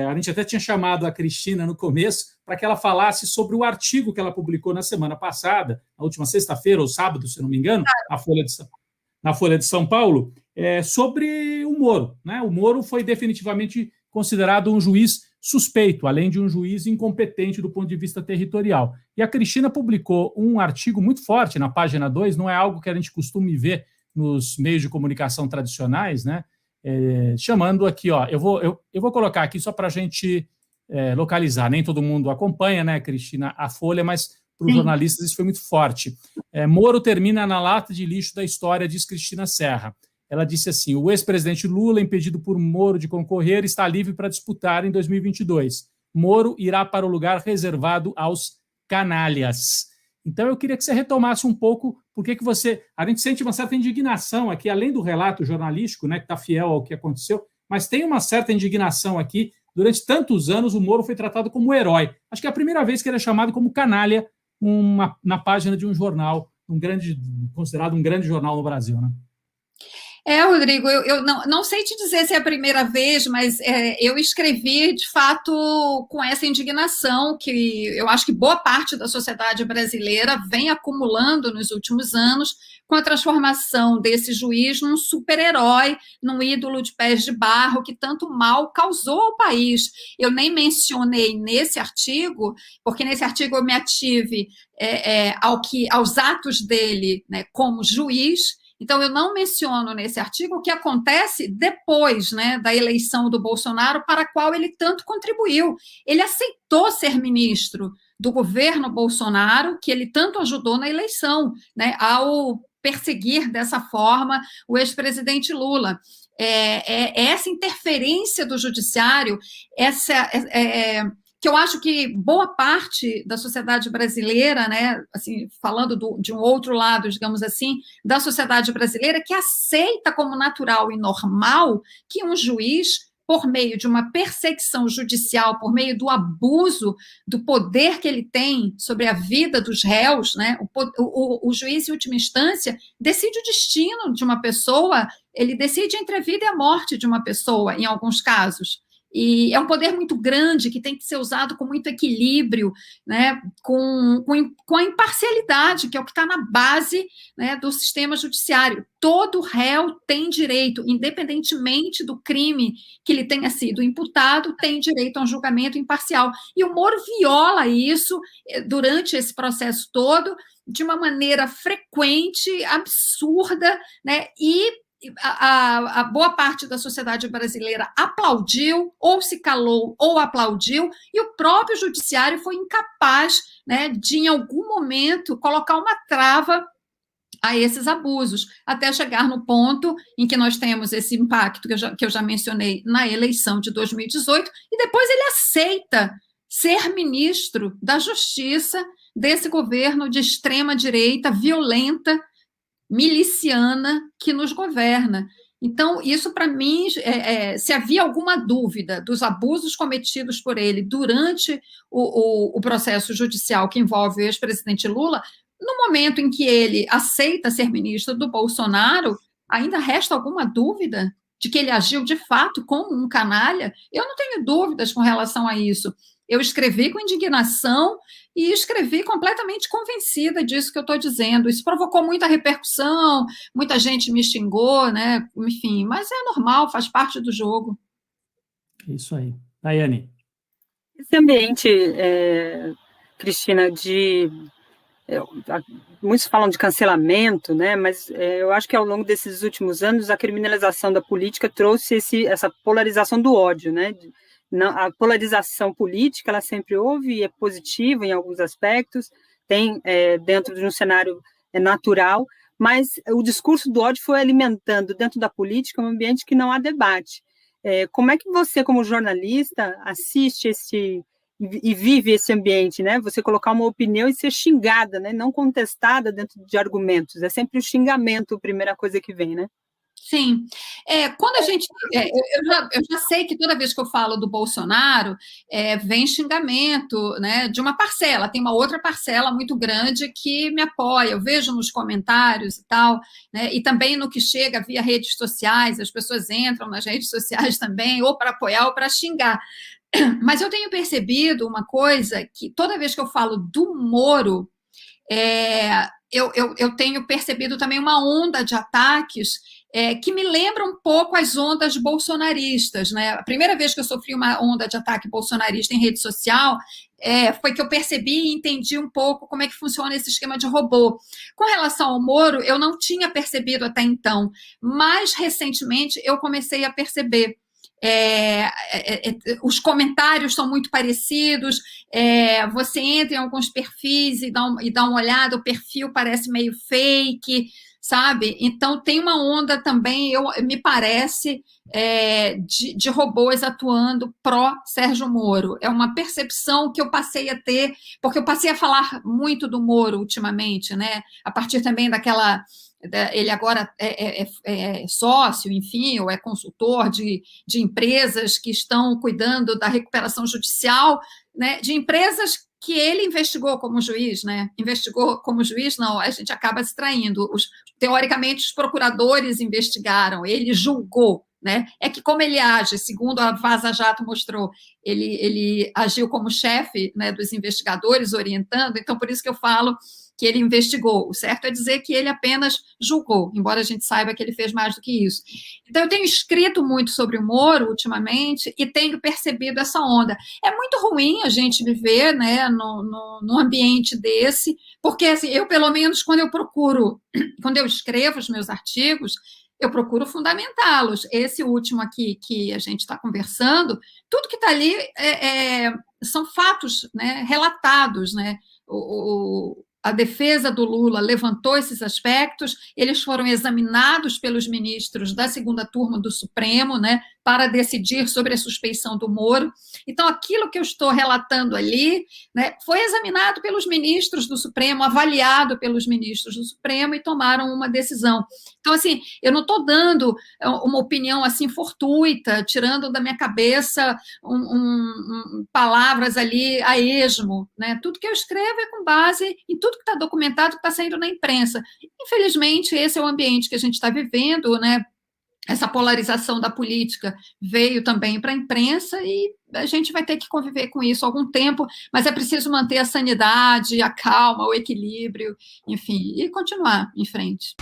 A gente até tinha chamado a Cristina no começo para que ela falasse sobre o artigo que ela publicou na semana passada, na última sexta-feira ou sábado, se não me engano, na Folha de São Paulo, sobre o Moro. Né? O Moro foi definitivamente considerado um juiz suspeito, além de um juiz incompetente do ponto de vista territorial. E a Cristina publicou um artigo muito forte na página 2, não é algo que a gente costuma ver nos meios de comunicação tradicionais, né? Chamando aqui, ó, eu vou colocar aqui só para a gente localizar, nem todo mundo acompanha, né, Cristina, a Folha, mas para os jornalistas isso foi muito forte. Moro termina na lata de lixo da história, diz Cristina Serra. Ela disse assim: o ex-presidente Lula, impedido por Moro de concorrer, está livre para disputar em 2022. Moro irá para o lugar reservado aos canalhas. Então, eu queria que você retomasse um pouco por que você... A gente sente uma certa indignação aqui, além do relato jornalístico, né, que está fiel ao que aconteceu, mas tem uma certa indignação aqui. Durante tantos anos, o Moro foi tratado como herói. Acho que é a primeira vez que ele é chamado como canalha na página de um jornal, considerado um grande jornal no Brasil, né? Rodrigo, eu não sei te dizer se é a primeira vez, mas eu escrevi, de fato, com essa indignação que eu acho que boa parte da sociedade brasileira vem acumulando nos últimos anos com a transformação desse juiz num super-herói, num ídolo de pés de barro que tanto mal causou ao país. Eu nem mencionei nesse artigo, porque nesse artigo eu me ative aos atos dele, né, como juiz. Então, eu não menciono nesse artigo o que acontece depois, né, da eleição do Bolsonaro, para a qual ele tanto contribuiu. Ele aceitou ser ministro do governo Bolsonaro, que ele tanto ajudou na eleição, né, ao perseguir dessa forma o ex-presidente Lula. Essa interferência do judiciário, que eu acho que boa parte da sociedade brasileira, né, assim, falando de um outro lado, digamos assim, da sociedade brasileira, que aceita como natural e normal que um juiz, por meio de uma perseguição judicial, por meio do abuso do poder que ele tem sobre a vida dos réus, né, o juiz, em última instância, decide o destino de uma pessoa, ele decide entre a vida e a morte de uma pessoa, em alguns casos. E é um poder muito grande que tem que ser usado com muito equilíbrio, né, com a imparcialidade, que é o que está na base, né, do sistema judiciário. Todo réu tem direito, independentemente do crime que ele tenha sido imputado, tem direito a um julgamento imparcial. E o Moro viola isso durante esse processo todo, de uma maneira frequente, absurda, né, e a boa parte da sociedade brasileira aplaudiu, ou se calou, ou aplaudiu, e o próprio judiciário foi incapaz, né, de, em algum momento, colocar uma trava a esses abusos, até chegar no ponto em que nós temos esse impacto que eu já mencionei na eleição de 2018, e depois ele aceita ser ministro da Justiça desse governo de extrema-direita, violenta, miliciana que nos governa. Então, isso para mim, se havia alguma dúvida dos abusos cometidos por ele durante o processo judicial que envolve o ex-presidente Lula, no momento em que ele aceita ser ministro do Bolsonaro, ainda resta alguma dúvida de que ele agiu de fato como um canalha? Eu não tenho dúvidas com relação a isso. Eu escrevi com indignação e escrevi completamente convencida disso que eu estou dizendo. Isso provocou muita repercussão, muita gente me xingou, né? Enfim, mas é normal, faz parte do jogo. Isso aí. Daiane. Esse ambiente, Cristina, muitos falam de cancelamento, né? Mas eu acho que ao longo desses últimos anos a criminalização da política trouxe essa polarização do ódio, né? A polarização política, ela sempre houve e é positiva em alguns aspectos, tem dentro de um cenário natural, mas o discurso do ódio foi alimentando dentro da política um ambiente que não há debate. Como é que você, como jornalista, assiste e vive esse ambiente, né? Você colocar uma opinião e ser xingada, né? Não contestada dentro de argumentos, é sempre o xingamento a primeira coisa que vem, né? Sim. Quando a gente. Eu já sei que toda vez que eu falo do Bolsonaro, vem xingamento, né, de uma parcela. Tem uma outra parcela muito grande que me apoia. Eu vejo nos comentários e tal, né, e também no que chega via redes sociais, as pessoas entram nas redes sociais também, ou para apoiar ou para xingar. Mas eu tenho percebido uma coisa que toda vez que eu falo do Moro, eu tenho percebido também uma onda de ataques que me lembra um pouco as ondas bolsonaristas, né? A primeira vez que eu sofri uma onda de ataque bolsonarista em rede social foi que eu percebi e entendi um pouco como é que funciona esse esquema de robô. Com relação ao Moro, eu não tinha percebido até então, mas recentemente eu comecei a perceber. Os comentários são muito parecidos, você entra em alguns perfis e dá uma olhada, o perfil parece meio fake, sabe? Então tem uma onda também, me parece, de robôs atuando pró-Sérgio Moro. É uma percepção que eu passei a ter, porque eu passei a falar muito do Moro ultimamente, né? A partir também daquela... Ele agora é sócio, enfim, ou é consultor de empresas que estão cuidando da recuperação judicial, né, de empresas que ele investigou como juiz, né? Investigou como juiz, não, a gente acaba extraindo. Teoricamente, os procuradores investigaram, ele julgou, né? É que como ele age, segundo a Vaza Jato mostrou, ele agiu como chefe, né, dos investigadores, orientando, então por isso que eu falo que ele investigou. O certo é dizer que ele apenas julgou, embora a gente saiba que ele fez mais do que isso. Então, eu tenho escrito muito sobre o Moro ultimamente e tenho percebido essa onda. É muito ruim a gente viver, né, num ambiente desse, porque assim, eu, pelo menos, quando eu escrevo os meus artigos, eu procuro fundamentá-los. Esse último aqui que a gente está conversando, tudo que está ali são fatos, né, relatados, né? A defesa do Lula levantou esses aspectos, eles foram examinados pelos ministros da segunda turma do Supremo, né, para decidir sobre a suspeição do Moro. Então, aquilo que eu estou relatando ali, né, foi examinado pelos ministros do Supremo, avaliado pelos ministros do Supremo e tomaram uma decisão. Então, assim, eu não estou dando uma opinião assim fortuita, tirando da minha cabeça palavras ali a esmo, né? Tudo que eu escrevo é com base em tudo que está documentado, que está saindo na imprensa. Infelizmente, esse é o ambiente que a gente está vivendo, né? Essa polarização da política veio também para a imprensa e a gente vai ter que conviver com isso há algum tempo, mas é preciso manter a sanidade, a calma, o equilíbrio, enfim, e continuar em frente.